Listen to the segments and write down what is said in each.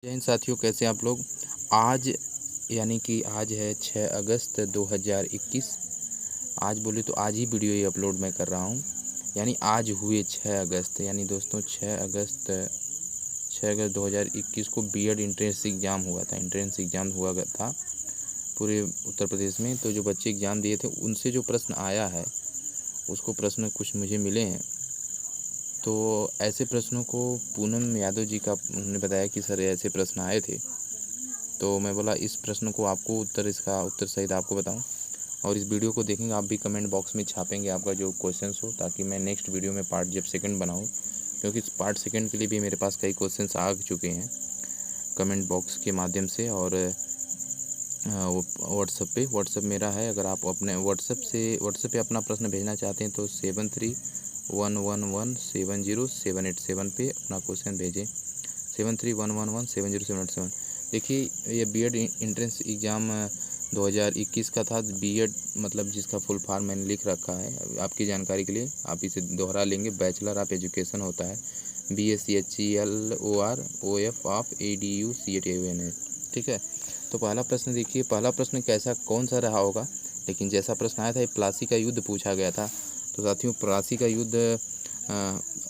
जय हिंद साथियों, कैसे हैं आप लोग। आज यानी कि आज है 6 अगस्त 2021। आज बोले तो आज ही वीडियो ये अपलोड मैं कर रहा हूँ। यानी आज हुए 6 अगस्त, यानी दोस्तों 6 अगस्त 2021 को बीएड एंट्रेंस एग्ज़ाम हुआ था। एंट्रेंस एग्ज़ाम हुआ था पूरे उत्तर प्रदेश में। तो जो बच्चे एग्ज़ाम दिए थे उनसे जो प्रश्न आया है उसको प्रश्न कुछ मुझे मिले हैं। तो ऐसे प्रश्नों को पूनम यादव जी का उन्होंने बताया कि सर ऐसे प्रश्न आए थे। तो मैं बोला इस प्रश्न को आपको इसका उत्तर सहित आपको बताऊं, और इस वीडियो को देखेंगे आप भी कमेंट बॉक्स में छापेंगे आपका जो क्वेश्चंस हो, ताकि मैं नेक्स्ट वीडियो में पार्ट जब सेकंड बनाऊं, क्योंकि इस पार्ट सेकंड के लिए भी मेरे पास कई क्वेश्चंस आ चुके हैं कमेंट बॉक्स के माध्यम से। और व्हाट्सएप मेरा है। अगर आप अपने व्हाट्सएप पे अपना प्रश्न भेजना चाहते हैं तो 7311170787 पे अपना क्वेश्चन भेजें। 7311170787। देखिए, ये बीएड एंट्रेंस एग्ज़ाम 2021 का था। बीएड मतलब जिसका फुल फॉर्म मैंने लिख रखा है आपकी जानकारी के लिए, आप इसे दोहरा लेंगे। बैचलर ऑफ एजुकेशन होता है, BSCHELOR OF ADU CET। ठीक है। तो पहला प्रश्न देखिए, पहला प्रश्न कैसा कौन सा रहा होगा, लेकिन जैसा प्रश्न आया था ये प्लासी का युद्ध पूछा गया था। तो साथियों, प्लासी का युद्ध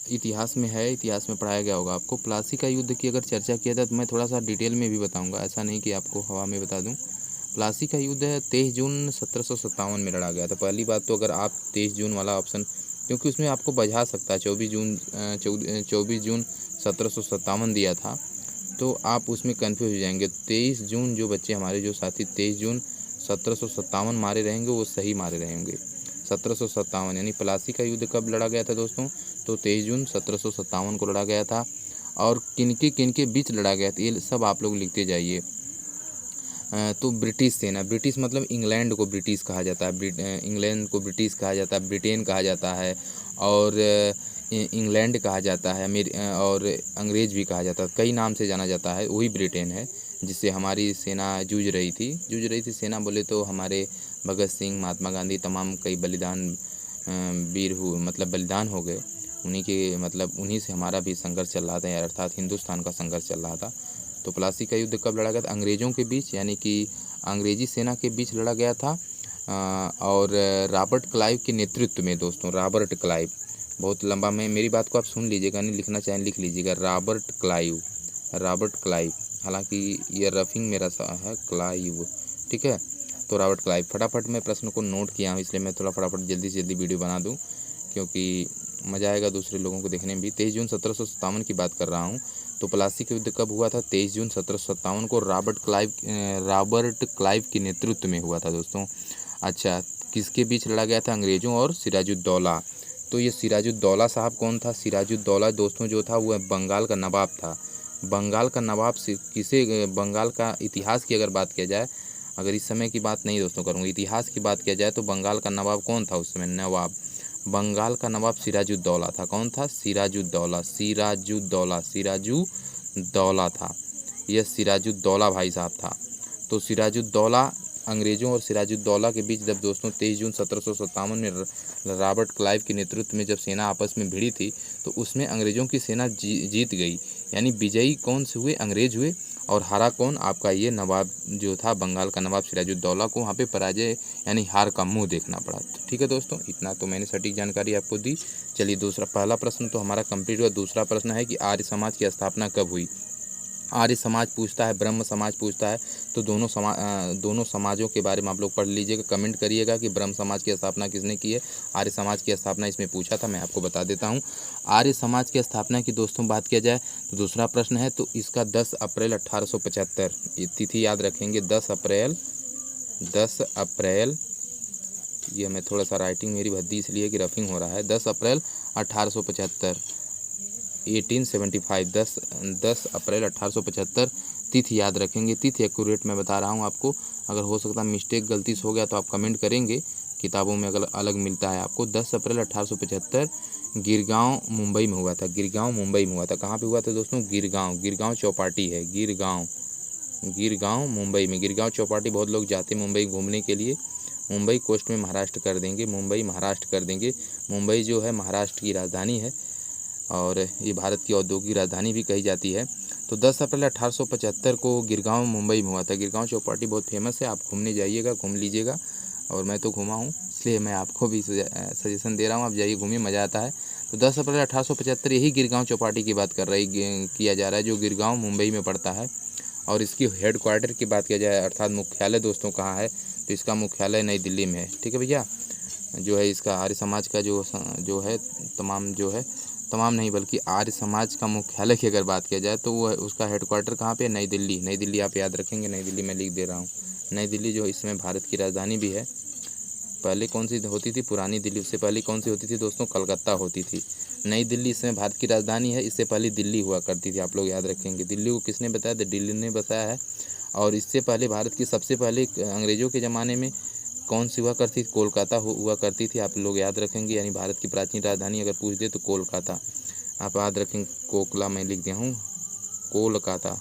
इतिहास में है, इतिहास में पढ़ाया गया होगा आपको। प्लासी का युद्ध की अगर चर्चा किया जाए तो मैं थोड़ा सा डिटेल में भी बताऊंगा, ऐसा नहीं कि आपको हवा में बता दूं। प्लासी का युद्ध 23 जून 1757 में लड़ा गया था। पहली बात तो अगर आप 23 जून वाला ऑप्शन, क्योंकि उसमें आपको बझा सकता है 24 जून 1757 दिया था, तो आप उसमें कन्फ्यूज हो जाएंगे। 23 जून जो बच्चे हमारे जो साथी 23 जून 1757 मारे रहेंगे वो सही मारे रहेंगे। 1757 यानी प्लासी का युद्ध कब लड़ा गया था दोस्तों, तो 23 जून 1757 को लड़ा गया था। और किनके बीच लड़ा गया था ये सब आप लोग लिखते जाइए। तो ब्रिटिश सेना, ब्रिटिश मतलब इंग्लैंड को ब्रिटिश कहा जाता है, इंग्लैंड को ब्रिटिश कहा जाता है, ब्रिटेन कहा जाता है, और इंग्लैंड कहा जाता है, और अंग्रेज़ भी कहा जाता है, कई नाम से जाना जाता है। वही ब्रिटेन है जिससे हमारी सेना जूझ रही थी। सेना बोले तो हमारे भगत सिंह, महात्मा गांधी, तमाम कई बलिदान मतलब बलिदान हो गए। उन्हीं से हमारा भी संघर्ष चल रहा था, अर्थात हिंदुस्तान का संघर्ष चल रहा था। तो प्लासी का युद्ध कब लड़ा गया था, अंग्रेज़ों के बीच, यानी कि अंग्रेजी सेना के बीच लड़ा गया था। और रॉबर्ट क्लाइव के नेतृत्व में दोस्तों, रॉबर्ट क्लाइव, बहुत लंबा, मैं मेरी बात को आप सुन लीजिएगा, नहीं लिखना चाहें लिख लीजिएगा, रॉबर्ट क्लाइव। हालांकि ये रफिंग मेरा है, क्लाइव, ठीक है। तो रॉबर्ट क्लाइव, फटाफट मैं प्रश्न को नोट किया हूँ, इसलिए मैं थोड़ा फटाफट जल्दी से जल्दी वीडियो बना दूँ, क्योंकि मज़ा आएगा दूसरे लोगों को देखने में भी। 23 जून 1757 की बात कर रहा हूँ। तो प्लासी का युद्ध कब हुआ था, 23 जून 1757 को रॉबर्ट क्लाइव के नेतृत्व में हुआ था दोस्तों। अच्छा, किसके बीच लड़ा गया था, अंग्रेज़ों और सिराजुद्दौला। तो ये सिराजुद्दौला साहब कौन था, सिराजुद्दौला दोस्तों जो था वो बंगाल का नवाब था। बंगाल का नवाब बंगाल का इतिहास की अगर बात किया जाए, अगर इस समय की बात नहीं दोस्तों करूँगा, इतिहास की बात किया जाए तो बंगाल का नवाब कौन था उस समय, नवाब, बंगाल का नवाब सिराजुद्दौला था। कौन था, सिराजुद्दौला था। यह सिराजुद्दौला भाई साहब था। तो सिराजुद्दौला, अंग्रेज़ों और सिराजुद्दौला के बीच जब दोस्तों 23 जून 1757 में रॉबर्ट क्लाइव के नेतृत्व में जब सेना आपस में भिड़ी थी, तो उसमें अंग्रेज़ों की सेना जीत गई। यानी विजयी कौन से हुए, अंग्रेज़ हुए, और हारा कौन, आपका ये नवाब जो था बंगाल का नवाब सिराजुद्दौला को वहाँ पे पराजय यानी हार का मुंह देखना पड़ा। तो ठीक है दोस्तों, इतना तो मैंने सटीक जानकारी आपको दी। चलिए दूसरा, पहला प्रश्न तो हमारा कंप्लीट हुआ। दूसरा प्रश्न है कि आर्य समाज की स्थापना कब हुई। आर्य समाज पूछता है, ब्रह्म समाज पूछता है, तो दोनों समाजों के बारे में आप लोग पढ़ लीजिएगा, कमेंट करिएगा कि ब्रह्म समाज की स्थापना किसने की है। आर्य समाज की स्थापना इसमें पूछा था, मैं आपको बता देता हूँ। आर्य समाज की स्थापना की दोस्तों बात किया जाए तो दूसरा प्रश्न है, तो इसका 10 अप्रैल 1875, ये तिथि याद रखेंगे, 10 अप्रैल, ये मैं थोड़ा सा राइटिंग मेरी भद्दी इसलिए कि रफिंग हो रहा है, 10 अप्रैल 1875, 1875, 10 अप्रैल 1875 तिथि याद रखेंगे। तिथि एक्यूरेट मैं बता रहा हूँ आपको, अगर हो सकता है मिस्टेक गलती से हो गया तो आप कमेंट करेंगे, किताबों में अगर अलग मिलता है आपको। 10 अप्रैल 1875 गिरगांव मुंबई में हुआ था। गिरगांव मुंबई में हुआ था। कहाँ पे हुआ था दोस्तों, गिरगांव चौपाटी है, गिरगांव मुंबई में। गिरगांव चौपाटी बहुत लोग जाते हैं मुंबई घूमने के लिए। मुंबई कोस्ट में महाराष्ट्र कर देंगे, मुंबई जो है महाराष्ट्र की राजधानी है, और ये भारत की औद्योगिक राजधानी भी कही जाती है। तो 10 अप्रैल 1875 को गिरगांव मुंबई में हुआ था। गिरगांव चौपाटी बहुत फेमस है, आप घूमने जाइएगा, घूम लीजिएगा। और मैं तो घूमा हूँ, इसलिए मैं आपको भी सजेशन दे रहा हूँ, आप जाइए घूमिए, मज़ा आता है। तो 10 अप्रैल 1875 यही गिरगांव चौपाटी की बात किया जा रहा है, जो गिरगांव मुंबई में पड़ता है। और इसकी हेड क्वार्टर की बात किया जाए अर्थात मुख्यालय दोस्तों कहाँ है, तो इसका मुख्यालय नई दिल्ली में है। ठीक है भैया, जो है इसका आर्य समाज का जो है तमाम नहीं बल्कि आर्य समाज का मुख्यालय की अगर बात किया जाए तो वो उसका हेडक्वार्टर कहाँ पे, नई दिल्ली। नई दिल्ली आप याद रखेंगे, नई दिल्ली मैं लिख दे रहा हूँ। नई दिल्ली जो इसमें भारत की राजधानी भी है। पहले कौन सी होती थी, पुरानी दिल्ली। उससे पहले कौन सी होती थी दोस्तों, कलकत्ता होती थी। नई दिल्ली इसमें भारत की राजधानी है, इससे पहले दिल्ली हुआ करती थी, आप लोग याद रखेंगे। दिल्ली को किसने बताया, तो दिल्ली ने बताया है। और इससे पहले भारत की सबसे पहले अंग्रेज़ों के ज़माने में कौन सी हुआ करती थी, कोलकाता हुआ करती थी, आप लोग याद रखेंगे। यानी भारत की प्राचीन राजधानी अगर पूछ दे तो कोलकाता, आप याद रखेंगे। कोकला मैं लिख दिया हूँ, कोलकाता।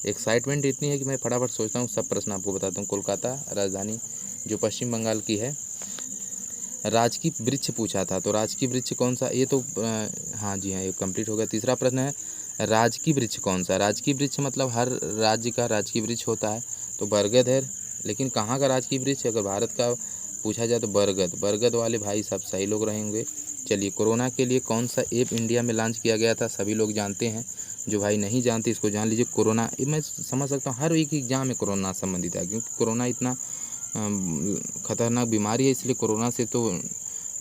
एक्साइटमेंट इतनी है कि मैं फटाफट सोचता हूँ सब प्रश्न आपको बताता हूँ। कोलकाता राजधानी जो पश्चिम बंगाल की है। राजकीय वृक्ष पूछा था, तो राजकीय वृक्ष कौन सा, ये तो हाँ जी हाँ, ये कंप्लीट हो गया। तीसरा प्रश्न है राजकीय वृक्ष कौन सा। राजकीय वृक्ष मतलब हर राज्य का राजकीय वृक्ष होता है, तो बरगद है। लेकिन कहाँ का राजकीय वृक्ष, अगर भारत का पूछा जाए तो बरगद वाले भाई सब सही लोग रहेंगे। चलिए, कोरोना के लिए कौन सा ऐप इंडिया में लॉन्च किया गया था, सभी लोग जानते हैं। जो भाई नहीं जानते इसको जान लीजिए। कोरोना, मैं समझ सकता हूँ हर एक एग्जाम में कोरोना संबंधित है, क्योंकि कोरोना इतना खतरनाक बीमारी है, इसलिए कोरोना से तो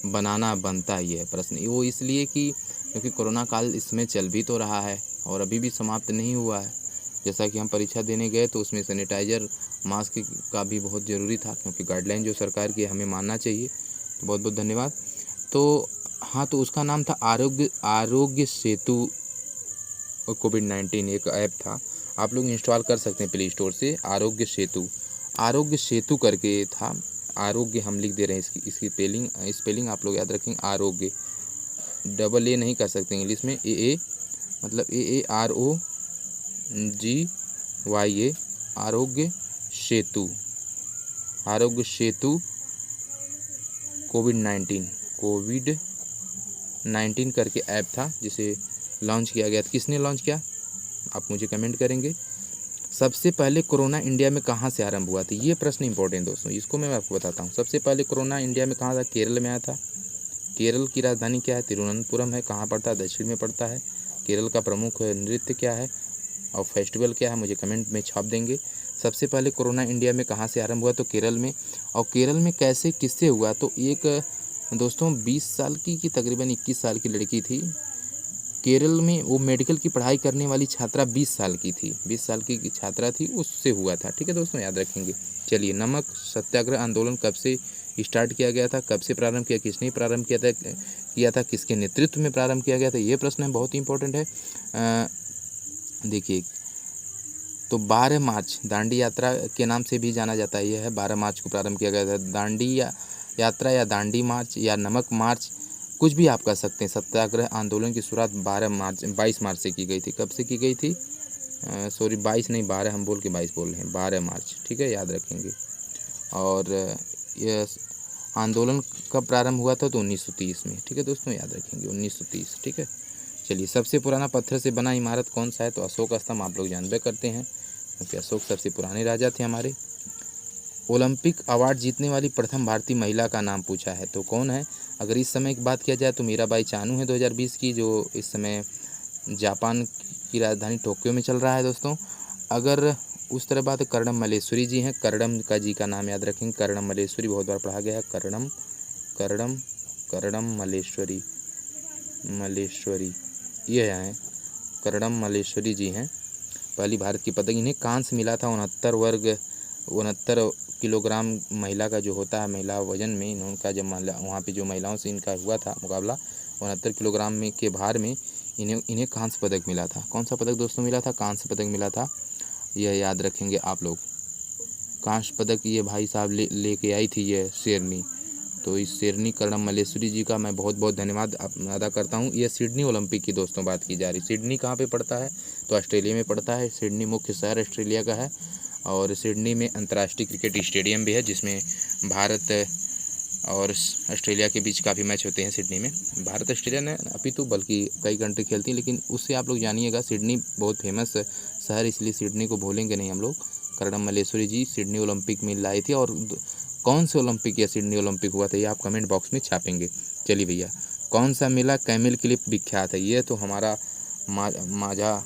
बनाना बनता ही है प्रश्न। वो इसलिए कि क्योंकि कोरोना काल इसमें चल भी तो रहा है और अभी भी समाप्त नहीं हुआ है। जैसा कि हम परीक्षा देने गए तो उसमें सैनिटाइज़र मास्क का भी बहुत ज़रूरी था, क्योंकि गाइडलाइन जो सरकार की हमें मानना चाहिए। तो बहुत बहुत धन्यवाद। तो हाँ, तो उसका नाम था आरोग्य सेतु कोविड-19 एक ऐप था, आप लोग इंस्टॉल कर सकते हैं प्ले स्टोर से। आरोग्य सेतु करके था। आरोग्य हम लिख दे रहे हैं, इसकी स्पेलिंग आप लोग याद रखेंगे। आरोग्य, डबल ए नहीं कर सकते इंग्लिश में, ए मतलब AAROGYA, आरोग्य सेतु कोविड-19 करके ऐप था, जिसे लॉन्च किया गया था। किसने लॉन्च किया, आप मुझे कमेंट करेंगे। सबसे पहले कोरोना इंडिया में कहाँ से आरंभ हुआ था, ये प्रश्न इंपॉर्टेंट दोस्तों, इसको मैं आपको बताता हूँ। सबसे पहले कोरोना इंडिया में कहाँ था, केरल में आया था। केरल की राजधानी क्या है, तिरुवनंतपुरम है। कहाँ पड़ता है, दक्षिण में पड़ता है। केरल का प्रमुख नृत्य क्या है और फेस्टिवल क्या है, मुझे कमेंट में छाप देंगे। सबसे पहले कोरोना इंडिया में कहाँ से आरंभ हुआ, तो केरल में। और केरल में कैसे किससे हुआ, तो एक दोस्तों 20 साल की तकरीबन 21 साल की लड़की थी केरल में, वो मेडिकल की पढ़ाई करने वाली छात्रा 20 साल की थी, 20 साल की छात्रा थी, उससे हुआ था। ठीक है दोस्तों, याद रखेंगे। चलिए, नमक सत्याग्रह आंदोलन कब से स्टार्ट किया गया था, कब से प्रारंभ किया, किसने प्रारंभ किया था, किसके नेतृत्व में प्रारंभ किया गया था, ये प्रश्न है, बहुत इंपॉर्टेंट है। देखिए, तो 12 मार्च दांडी यात्रा के नाम से भी जाना जाता है। यह है 12 मार्च को प्रारंभ किया गया था। दांडी यात्रा या दांडी मार्च या नमक मार्च, कुछ भी आप कर सकते हैं। सत्याग्रह आंदोलन की शुरुआत 22 मार्च से की गई थी। कब से की गई थी, सॉरी 22 नहीं 12, हम बोल के 22 बोल रहे हैं, 12 मार्च। ठीक है, याद रखेंगे। और यह आंदोलन कब प्रारंभ हुआ था, तो 1930 में। ठीक है दोस्तों, याद रखेंगे 1930। ठीक है, चलिए, सबसे पुराना पत्थर से बना इमारत कौन सा है, तो अशोक स्तंभ, आप लोग जानबे करते हैं, क्योंकि अशोक सबसे पुराने राजा थे हमारे। ओलंपिक अवार्ड जीतने वाली प्रथम भारतीय महिला का नाम पूछा है, तो कौन है। अगर इस समय की बात किया जाए तो मीराबाई चानू है 2020 की, जो इस समय जापान की राजधानी टोक्यो में चल रहा है दोस्तों। अगर उस तरह बात, कर्णम मल्लेश्वरी जी हैं। कर्णम का जी का नाम याद रखेंगे, कर्णम मल्लेश्वरी, बहुत बार पढ़ा गया है। कर्णम मल्लेश्वरी ये हैं, कर्णम मल्लेश्वरी जी हैं। पहली भारत की पदक इन्हें कांस्य मिला था 69 किलोग्राम महिला का जो होता है, महिला वजन में इनका जब वहाँ पे जो महिलाओं से इनका हुआ था मुकाबला, 69 किलोग्राम में के भार में इन्हें कांस्य पदक मिला था। कौन सा पदक दोस्तों मिला था, कांस्य पदक मिला था, यह याद रखेंगे आप लोग। कांस्य पदक ये भाई साहब लेके आई थी ये शेरनी। तो इस शेरनी कर्णम मल्लेश्वरी जी का मैं बहुत बहुत धन्यवाद अदा करता हूँ। ये सिडनी ओलंपिक की दोस्तों बात की जा रही। सिडनी कहाँ पे पड़ता है, तो ऑस्ट्रेलिया में पड़ता है। सिडनी मुख्य शहर ऑस्ट्रेलिया का है और सिडनी में अंतर्राष्ट्रीय क्रिकेट स्टेडियम भी है, जिसमें भारत और ऑस्ट्रेलिया के बीच काफ़ी मैच होते हैं सिडनी में। भारत ऑस्ट्रेलिया ने अभी तो बल्कि कई कंट्री खेलती हैं, लेकिन उससे आप लोग जानिएगा सिडनी बहुत फेमस शहर, इसलिए सिडनी को भूलेंगे नहीं हम लोग। करणम मल्लेश्वरी जी सिडनी ओलंपिक में लाई थी, और कौन से ओलंपिक या सिडनी ओलंपिक हुआ था ये आप कमेंट बॉक्स में छापेंगे। चलिए भैया, कौन सा मेला कैमल के लिए विख्यात है? ये तो हमारा माझा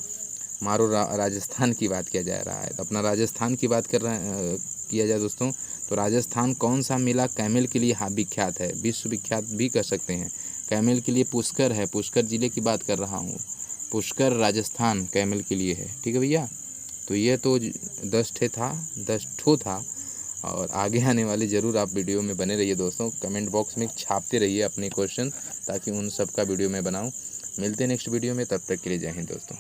मारो राजस्थान की बात किया जा रहा है। तो अपना राजस्थान की बात किया जाए दोस्तों, तो राजस्थान कौन सा मेला कैमल के लिए विख्यात है, विश्व विख्यात भी कर सकते हैं। कैमल के लिए पुष्कर है, पुष्कर ज़िले की बात कर रहा हूँ, पुष्कर राजस्थान कैमल के लिए है। ठीक है भैया, तो ये तो 10 ठो था, और आगे आने वाले ज़रूर आप वीडियो में बने रहिए दोस्तों। कमेंट बॉक्स में छापते रहिए अपने क्वेश्चन, ताकि उन सब का वीडियो मैं बनाऊँ। मिलते हैं नेक्स्ट वीडियो में, तब तक के लिए जय हिंद दोस्तों।